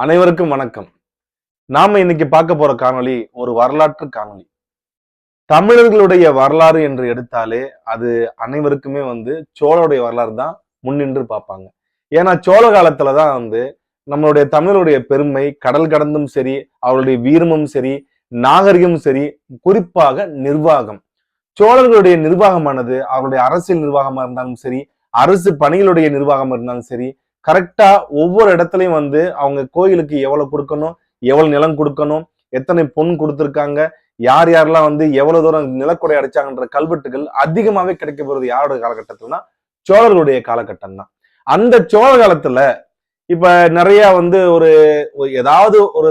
அனைவருக்கும் வணக்கம். நாம இன்னைக்கு பார்க்க போற காணொளி ஒரு வரலாற்று காணொளி. தமிழர்களுடைய வரலாறு என்று எடுத்தாலே அது அனைவருக்குமே சோழருடைய வரலாறு தான் முன்னின்று பார்ப்பாங்க. ஏன்னா சோழ காலத்துலதான் நம்மளுடைய தமிழருடைய பெருமை கடல் கடந்தும் சரி, அவருடைய வீரமும் சரி, நாகரிகமும் சரி, குறிப்பாக நிர்வாகம். சோழர்களுடைய நிர்வாகமானது அவருடைய அரசியல் நிர்வாகமா இருந்தாலும் சரி, அரசு பணிகளுடைய நிர்வாகம் இருந்தாலும் சரி, கரெக்டா ஒவ்வொரு இடத்துலயும் அவங்க கோயிலுக்கு எவ்வளவு கொடுக்கணும், எவ்வளவு நிலம் கொடுக்கணும், எத்தனை பொன் கொடுத்திருக்காங்க, யார் யாரெல்லாம் எவ்வளவு தூரம் நிலக்குடை அடைச்சாங்கன்ற கல்வெட்டுகள் அதிகமாவே கிடைக்க போறது யாரோட காலகட்டத்துலனா சோழர்களுடைய காலகட்டம் தான். அந்த சோழ காலத்துல இப்ப நிறைய ஒரு ஏதாவது ஒரு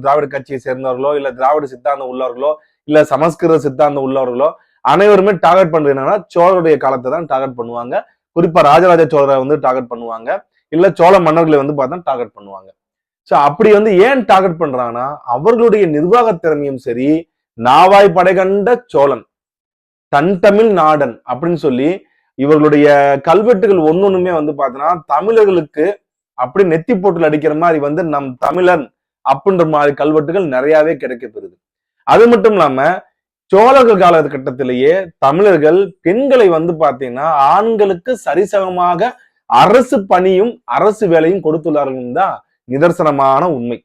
திராவிட கட்சியை சேர்ந்தவர்களோ, இல்ல திராவிட சித்தாந்தம் உள்ளவர்களோ, இல்ல சமஸ்கிருத சித்தாந்தம் உள்ளவர்களோ அனைவருமே டார்கெட் பண்றது என்னன்னா சோழருடைய காலத்தை தான் டார்கெட் பண்ணுவாங்க. குறிப்பா ராஜராஜ சோழரை டார்கெட் பண்ணுவாங்க, இல்ல சோழ மன்னர்களை பார்த்தா டார்கெட் பண்ணுவாங்க. சோ அப்படி ஏன் டார்கெட் பண்றாங்கன்னா அவர்களுடைய நிர்வாக திறமையும் சரி, நாவாய் படை கண்ட சோழன் தன் தமிழ் நாடன் அப்படின்னு சொல்லி இவர்களுடைய கல்வெட்டுகள் ஒன்னொண்ணுமே பார்த்தோன்னா தமிழர்களுக்கு அப்படி நெத்தி போட்டுல அடிக்கிற மாதிரி நம் தமிழன் அப்படின்ற மாதிரி கல்வெட்டுகள் நிறையவே கிடைக்க பெறுது. அது மட்டும் இல்லாம சோழர்கள் காலகட்டத்திலேயே தமிழர்கள் பெண்களை பாத்தீங்கன்னா ஆண்களுக்கு சரிசமமாக அரசு பணியும் அரசு வேலையும் கொடுத்துள்ளார்கள் தான் நிதர்சனமான உண்மை.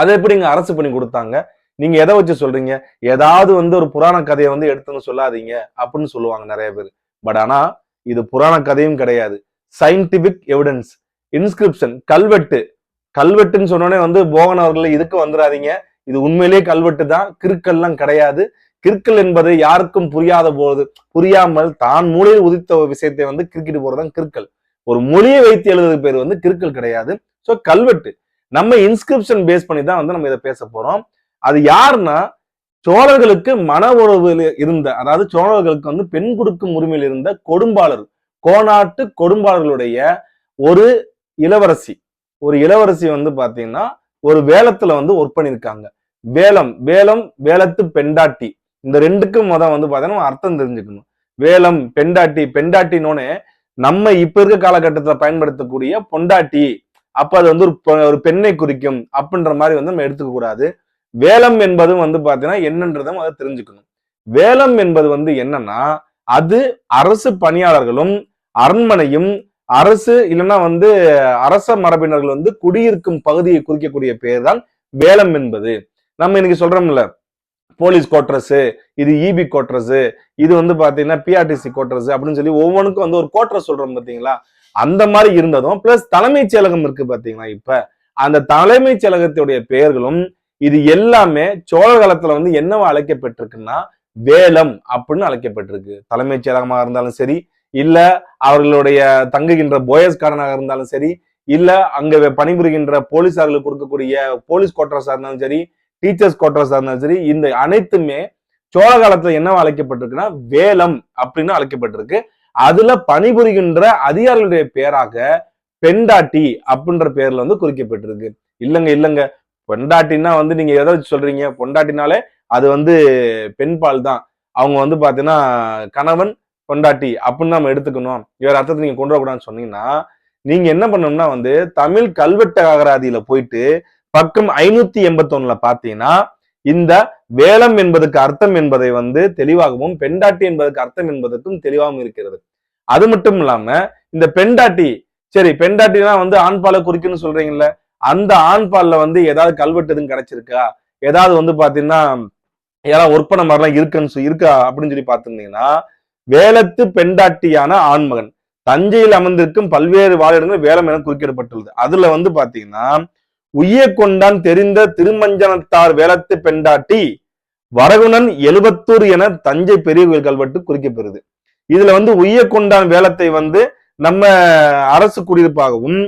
அது எப்படிங்க அரசு பணி கொடுத்தாங்க? நீங்க எதை வச்சு சொல்றீங்க? ஏதாவது ஒரு புராண கதையை எடுத்துன்னு சொல்லாதீங்க அப்படின்னு சொல்லுவாங்க நிறைய பேர். பட் ஆனா இது புராண கதையும் கிடையாது, சயின்டிபிக் எவிடன்ஸ். இன்ஸ்கிரிப்ஷன் கல்வெட்டுன்னு சொன்னோடனே போகன் அவர்கள் இதுக்கு வந்துடாதீங்க, இது உண்மையிலேயே கல்வெட்டு தான், கிறுக்கல்லாம் கிடையாது. கிறுக்கல் என்பது யாருக்கும் புரியாத போது புரியாமல் தான் மூலையில் உதித்த விஷயத்தை கிறுக்கிட்டு போறதுதான் கிறுக்கல். ஒரு மொழியை வைத்து எழுதுறது பேர் கிறுக்கல் கிடையாது. சோ கல்வெட்டு நம்ம இன்ஸ்கிரிப்ஷன் பேஸ் பண்ணி தான் நம்ம இதை பேச போறோம். அது யாருன்னா சோழர்களுக்கு மன உறவு இருந்த, அதாவது சோழர்களுக்கு பெண் கொடுக்கும் உரிமையில் இருந்த கொடும்பாளர், கோநாட்டு கொடும்பாளர்களுடைய ஒரு இளவரசி பாத்தீங்கன்னா ஒரு வேலத்துல ஒர்க் பண்ணிருக்காங்க. வேலத்து பெண்டாட்டி, இந்த ரெண்டுக்கும் பாத்தீங்கன்னா அர்த்தம் தெரிஞ்சுக்கணும். வேலம் பெண்டாட்டினோன்னு நம்ம இப்ப இருக்க காலகட்டத்துல பயன்படுத்தக்கூடிய பொண்டாட்டி, அப்ப அது ஒரு பெண்ணை குறிக்கும் அப்படின்ற மாதிரி நம்ம எடுத்துக்க கூடாது. வேலம் என்பதும் பாத்தீங்கன்னா என்னன்றதும் அதை தெரிஞ்சுக்கணும். வேலம் என்பது என்னன்னா அது அரசு பணியாளர்களும் அரண்மனையும் அரசு இல்லைன்னா அரச மரபினர்கள் குடியிருக்கும் பகுதியை குறிக்கக்கூடிய பெயர் தான் வேலம் என்பது. நம்ம இன்னைக்கு சொல்றோம்ல போலீஸ் கோட்ரஸ், இது இபி கோட்ரஸ், இது பாத்தீங்கன்னா பிஆர்டிசி கோட்ரஸ் அப்படின்னு சொல்லி ஒவ்வொன்றுக்கும் ஒரு கோட்ரஸ் சொல்றோம் பாத்தீங்களா? அந்த மாதிரி இருந்ததும் பிளஸ் தலைமைச் செயலகம் இருக்கு பாத்தீங்களா? இப்ப அந்த தலைமைச் செயலகத்துடைய பெயர்களும் இது எல்லாமே சோழ காலத்துல என்னவா அழைக்கப்பட்டிருக்குன்னா வேலம் அப்படின்னு அழைக்கப்பட்டிருக்கு. தலைமைச் செயலகமாக இருந்தாலும் சரி, இல்ல அவர்களுடைய தங்குகின்ற போயஸ்காரனாக இருந்தாலும் சரி, இல்ல அங்க பணிபுரிகின்ற போலீசார்களுக்கு கொடுக்கக்கூடிய போலீஸ் கோட்ரஸா இருந்தாலும் சரி, டீச்சர்ஸ் கோட்ரஸா இருந்தாலும் சரி, இந்த அனைத்துமே சோழ காலத்துல என்னவா அழைக்கப்பட்டிருக்குன்னா வேலம் அப்படின்னு அழைக்கப்பட்டிருக்கு. அதுல பணிபுரிகின்ற அதிகாரிகளுடைய பேராக பெண்டாட்டி அப்படின்ற பேர்ல குறிக்கப்பட்டிருக்கு. இல்லங்க பொண்டாட்டின்னா நீங்க எதை வச்சு சொல்றீங்க? பொண்டாட்டினாலே அது பெண்பால் தான். அவங்க பாத்தீங்கன்னா கணவன் பொண்டாட்டி அப்படின்னு நம்ம எடுத்துக்கணும், இவர் அர்த்தத்தை நீங்க கொண்டு வரக்கூடாதுன்னு சொன்னீங்கன்னா நீங்க என்ன பண்ணணும்னா தமிழ் கல்வெட்டு அகராதியில போயிட்டு பக்கம் 581 பாத்தீங்கன்னா இந்த வேலம் என்பதுக்கு அர்த்தம் என்பதை தெளிவாகவும் பெண்டாட்டி என்பதற்கு அர்த்தம் என்பதற்கும் தெளிவாகவும் இருக்கிறது. அது மட்டும் இல்லாம இந்த பெண்டாட்டி, சரி பெண்டாட்டினா ஆண்பாலை குறிக்குன்னு சொல்றீங்கல்ல, அந்த ஆண்பால்ல ஏதாவது கல்வெட்டு எதுவும் கிடைச்சிருக்கா? ஏதாவது பாத்தீங்கன்னா யாராவது ஒர்க் பண்ண மாதிரிலாம் இருக்கா அப்படின்னு சொல்லி பாத்துருந்தீங்கன்னா வேலத்து பெண்டாட்டியான ஆண்மகன் தஞ்சையில் அமர்ந்திருக்கும் பல்வேறு வாழிடங்கள் வேலம் என குறிப்பிடப்பட்டுள்ளது. அதுல பாத்தீங்கன்னா உய்ய கொண்டான் தெரிந்த திருமஞ்சனத்தார் வேலத்து பெண்டாட்டி வரகுணன் 70 என தஞ்சை பெரிய கோயில் கல்வெட்டு குறிக்கப்பெறுது. இதுல உய்ய கொண்டான் வேலத்தை நம்ம அரசு குடியிருப்பாகவும்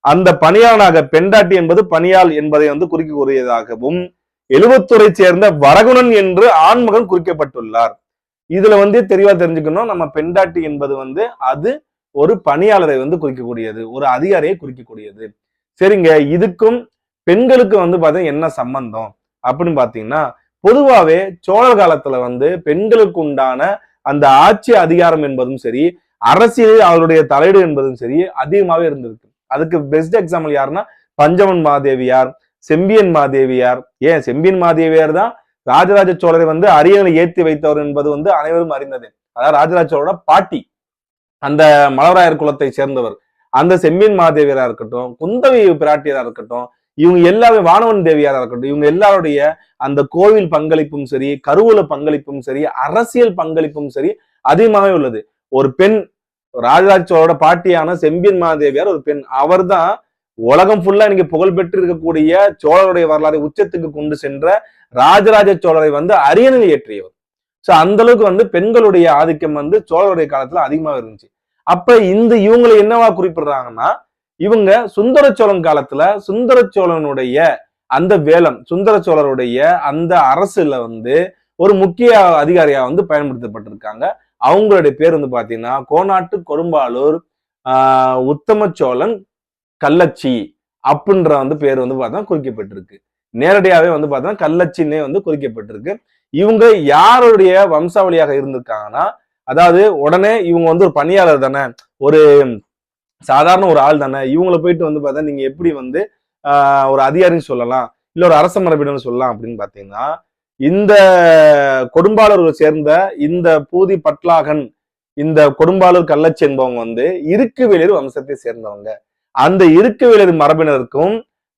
அந்த பணியாளனாக பெண்டாட்டி என்பது பணியாள் என்பதை குறிக்கக்கூடியதாகவும் 70 சேர்ந்த வரகுணன் என்று ஆண்மகன் குறிக்கப்பட்டுள்ளார். இதுல தெளிவா தெரிஞ்சுக்கணும், நம்ம பெண்டாட்டி என்பது அது ஒரு பணியாளரை குறிக்கக்கூடியது, ஒரு அதிகாரியை குறிக்கக்கூடியது. சரிங்க, இதுக்கும் பெண்களுக்கு பாத்தீங்கன்னா என்ன சம்பந்தம் அப்படின்னு பாத்தீங்கன்னா பொதுவாவே சோழர் காலத்துல பெண்களுக்கு உண்டான அந்த ஆட்சி அதிகாரம் என்பதும் சரி, அரசியலில் அவருடைய தலையீடு என்பதும் சரி அதிகமாவே இருந்திருக்கு. அதுக்கு பெஸ்ட் எக்ஸாம்பிள் யாருன்னா பஞ்சமன் மாதேவியார், செம்பியன் மாதேவியார். ஏன் செம்பியன் மாதேவியார் தான் ராஜராஜ சோழரை வந்து அரியணை ஏற்றி வைத்தவர் என்பது வந்து அனைவரும் அறிந்தது. அதாவது ராஜராஜ சோழரோட பாட்டி, அந்த மலவராயர் குலத்தை சேர்ந்தவர். அந்த செம்பியன் மாதேவியரா இருக்கட்டும், குந்தவை பிராட்டியரா இருக்கட்டும், இவங்க எல்லாமே வானவன் தேவியாரா இருக்கட்டும், இவங்க எல்லாருடைய அந்த கோவில் பங்களிப்பும் சரி, கருவூல பங்களிப்பும் சரி, அரசியல் பங்களிப்பும் சரி அதிகமாகவே உள்ளது. ஒரு பெண், ராஜராஜ சோழரோட பாட்டியான செம்பியன் மாதேவியார் ஒரு பெண். அவர் தான் உலகம் ஃபுல்லா இன்னைக்கு புகழ்பெற்று இருக்கக்கூடிய சோழருடைய வரலாறு உச்சத்துக்கு கொண்டு சென்ற ராஜராஜ சோழரை வந்து அரியணையில் ஏற்றியவர். சோ அந்த அளவுக்கு வந்து பெண்களுடைய ஆதிக்கம் வந்து சோழருடைய காலத்துல அதிகமாக இருந்துச்சு. அப்ப இவங்களை என்னவா குறிப்பிடுறாங்கன்னா, இவங்க சுந்தர சோழன் காலத்துல சுந்தர சோழனுடைய அந்த வேலம், சுந்தர சோழருடைய அந்த அரசுல வந்து ஒரு முக்கிய அதிகாரியா வந்து பயன்படுத்தப்பட்டிருக்காங்க. அவங்களுடைய பேர் வந்து பாத்தீங்கன்னா கோனாட்டு கொடும்பாளூர் உத்தம சோழன் கள்ளச்சி அப்படின்ற வந்து பேர் வந்து பார்த்தா குறிக்கப்பட்டிருக்கு. நேரடியாவே வந்து பார்த்தா கள்ளச்சின்னே வந்து குறிக்கப்பட்டிருக்கு. இவங்க யாருடைய வம்சாவளியாக இருந்திருக்காங்கன்னா, அதாவது உடனே இவங்க வந்து ஒரு பணியாளர் தானே, ஒரு சாதாரண ஒரு ஆள் தானே, இவங்களை போயிட்டு வந்து பார்த்தா நீங்க எப்படி வந்து ஒரு அதிகாரின்னு சொல்லலாம், இல்ல ஒரு அரச மரபினு சொல்லலாம் அப்படின்னு பாத்தீங்கன்னா, இந்த கொடும்பாளூரை சேர்ந்த இந்த பூதி பட்லாகன், இந்த கொடும்பாளூர் கள்ளச்சி என்பவங்க வந்து இருக்குவேளிர் வம்சத்தை சேர்ந்தவங்க. அந்த இருக்குவேளிர் மரபினருக்கும்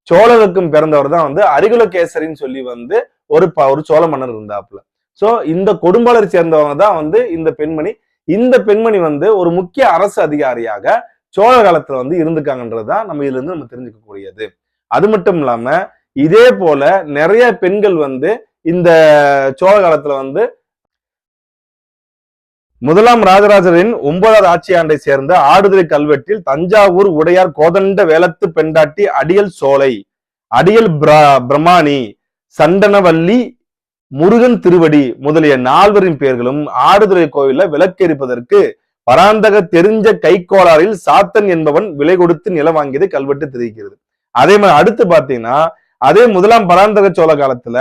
சோழருக்கும் பிறந்தவர் தான் வந்து அரிகுலகேசரின்னு சொல்லி வந்து ஒரு சோழ மன்னர் இருந்தாப்புல. சோ இந்த கொடும்பாளரை சேர்ந்தவங்க தான் வந்து இந்த பெண்மணி. இந்த பெண்மணி வந்து ஒரு முக்கிய அரசு அதிகாரியாக சோழ காலத்துல வந்து இருந்துக்காங்கன்றதுதான் நம்ம இதுல இருந்து நம்ம தெரிஞ்சுக்க கூடியது. அது மட்டும் இல்லாம இதே போல நிறைய பெண்கள் வந்து இந்த சோழ காலத்துல வந்து முதலாம் ராஜராஜரின் 9வது ஆட்சி ஆண்டை சேர்ந்த ஆடுதுறை கல்வெட்டில் தஞ்சாவூர் உடையார் கோதண்ட வேலத்து பெண்டாட்டி அடியல் சோலை, அடியல் பிரமாணி, சண்டனவல்லி, முருகன் திருவடி முதலிய 4வரின் பெயர்களும் ஆடுதுறை கோயில விளக்கெரிப்பதற்கு பராந்தக தெரிஞ்ச கைக்கோளாறில் சாத்தன் என்பவன் விலை கொடுத்து நிலம் வாங்கியது கல்வெட்டு தெரிவிக்கிறது. அதே மாதிரி அடுத்து பாத்தீங்கன்னா, அதே முதலாம் பராந்தக சோழ காலத்துல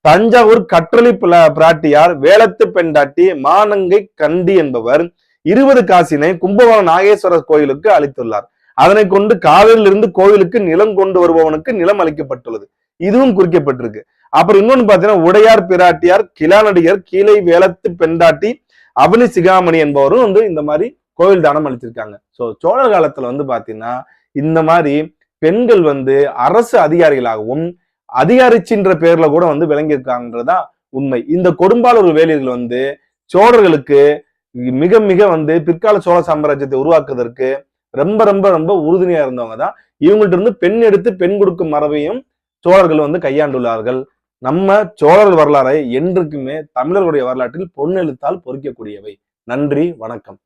தஞ்சாவூர் கற்றளி பிராட்டியார் வேலத்து பெண்டாட்டி மானங்கை கண்டி என்பவர் 20 காசினை கும்பகோணம் நாகேஸ்வரர் கோயிலுக்கு அளித்துள்ளார். அதனை கொண்டு காவிரியிலிருந்து கோவிலுக்கு நிலம் கொண்டு வருபவனுக்கு நிலம் அளிக்கப்பட்டுள்ளது. இதுவும் குறிக்கப்பட்டிருக்கு. அப்புறம் இன்னொன்னு பாத்தீங்கன்னா, உடையார் பிராட்டியார் கிளாநடிகர் கீழை வேலத்து பெண்டாட்டி அவனி சிகாமணி என்பவரும் வந்து இந்த மாதிரி கோவில் தானம் அளிச்சிருக்காங்க. சோ சோழர் காலத்துல வந்து பாத்தீங்கன்னா இந்த மாதிரி பெண்கள் வந்து அரசு அதிகாரிகளாகவும் அதிகாரிச்சின்ற பேர்ல கூட வந்து விளங்கியிருக்காங்கன்றதுதான் உண்மை. இந்த கொடும்பாளூர் வேளிர்கள் வந்து சோழர்களுக்கு மிக மிக வந்து பிற்கால சோழ சாம்ராஜ்யத்தை உருவாக்குவதற்கு ரொம்ப ரொம்ப ரொம்ப உறுதுணையா இருந்தவங்க தான். இவங்கள்ட்ட இருந்து பெண் எடுத்து பெண் கொடுக்கும் மரபையும் சோழர்கள் வந்து கையாண்டுள்ளார்கள். நம்ம சோழர் வரலாறை என்றைக்குமே தமிழர்களுடைய வரலாற்றில் பொன்னெழுத்தால் பொறிக்கக்கூடியவை. நன்றி, வணக்கம்.